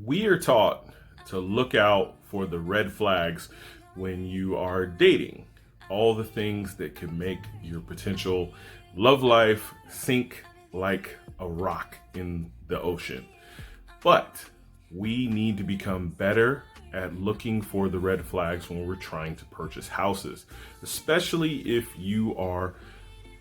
We are taught to look out for the red flags when you are dating. All the things that could make your potential love life sink like a rock in the ocean. But we need to become better at looking for the red flags when we're trying to purchase houses, especially if you are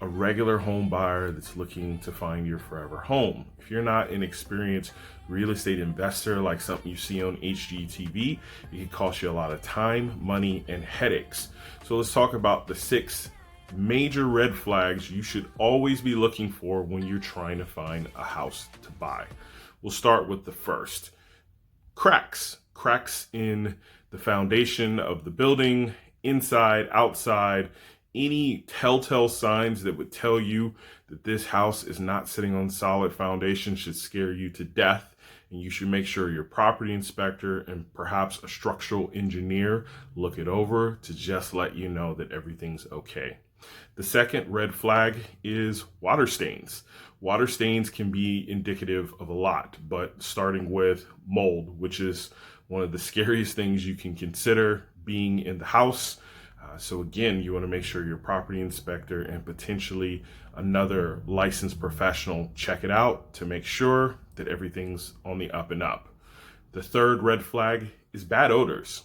a regular home buyer that's looking to find your forever home. If you're not an experienced real estate investor like something you see on HGTV, it can cost you a lot of time, money, and headaches. So let's talk about the 6 major red flags you should always be looking for when you're trying to find a house to buy. We'll start with the first. Cracks in the foundation of the building, inside, outside. Any telltale signs that would tell you that this house is not sitting on solid foundation should scare you to death, and you should make sure your property inspector and perhaps a structural engineer look it over to just let you know that everything's okay. The second red flag is water stains. Water stains can be indicative of a lot, but starting with mold, which is one of the scariest things you can consider being in the house. So again, you want to make sure your property inspector and potentially another licensed professional check it out to make sure that everything's on the up and up. The third red flag is bad odors.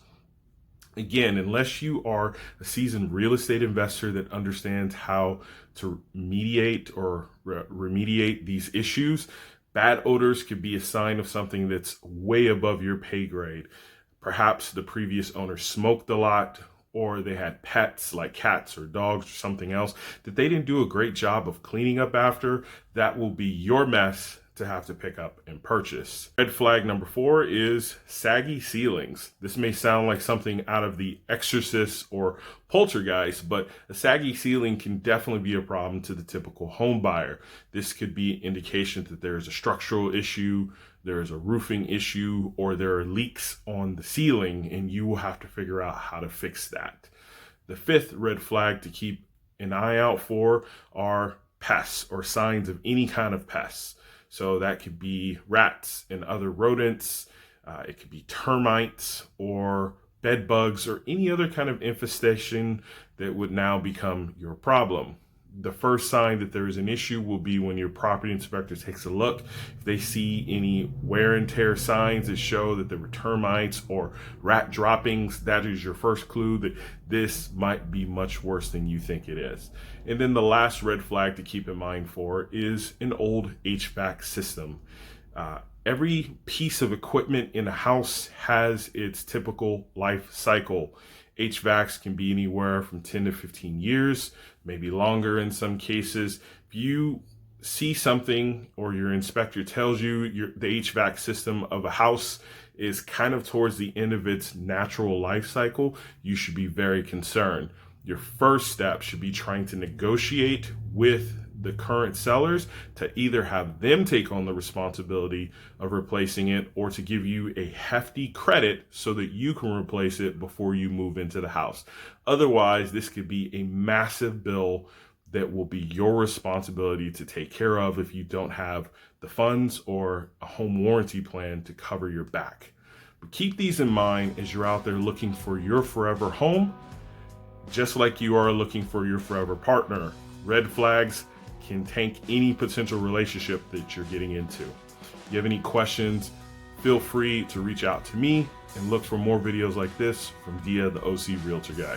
Again, unless you are a seasoned real estate investor that understands how to mediate or remediate these issues, bad odors could be a sign of something that's way above your pay grade. Perhaps the previous owner smoked a lot, or they had pets like cats or dogs or something else that they didn't do a great job of cleaning up after. That will be your mess to have to pick up and purchase. Red flag number 4 is saggy ceilings. This may sound like something out of The Exorcist or Poltergeist, but a saggy ceiling can definitely be a problem to the typical home buyer. This could be indication that there is a structural issue, there is a roofing issue, or there are leaks on the ceiling, and you will have to figure out how to fix that. The 5th red flag to keep an eye out for are pests or signs of any kind of pests. So that could be rats and other rodents. It could be termites or bed bugs or any other kind of infestation that would now become your problem. The first sign that there is an issue will be when your property inspector takes a look. If they see any wear and tear signs that show that there were termites or rat droppings, that is your first clue that this might be much worse than you think it is. And then the last red flag to keep in mind for is an old HVAC system. Every piece of equipment in a house has its typical life cycle. HVACs can be anywhere from 10 to 15 years, maybe longer in some cases. If you see something or your inspector tells you the HVAC system of a house is kind of towards the end of its natural life cycle, you should be very concerned. Your first step should be trying to negotiate with the current sellers to either have them take on the responsibility of replacing it or to give you a hefty credit so that you can replace it before you move into the house. Otherwise, this could be a massive bill that will be your responsibility to take care of if you don't have the funds or a home warranty plan to cover your back. But keep these in mind as you're out there looking for your forever home, just like you are looking for your forever partner. Red flags can tank any potential relationship that you're getting into. If you have any questions, feel free to reach out to me and look for more videos like this from Dia, the OC Realtor Guy.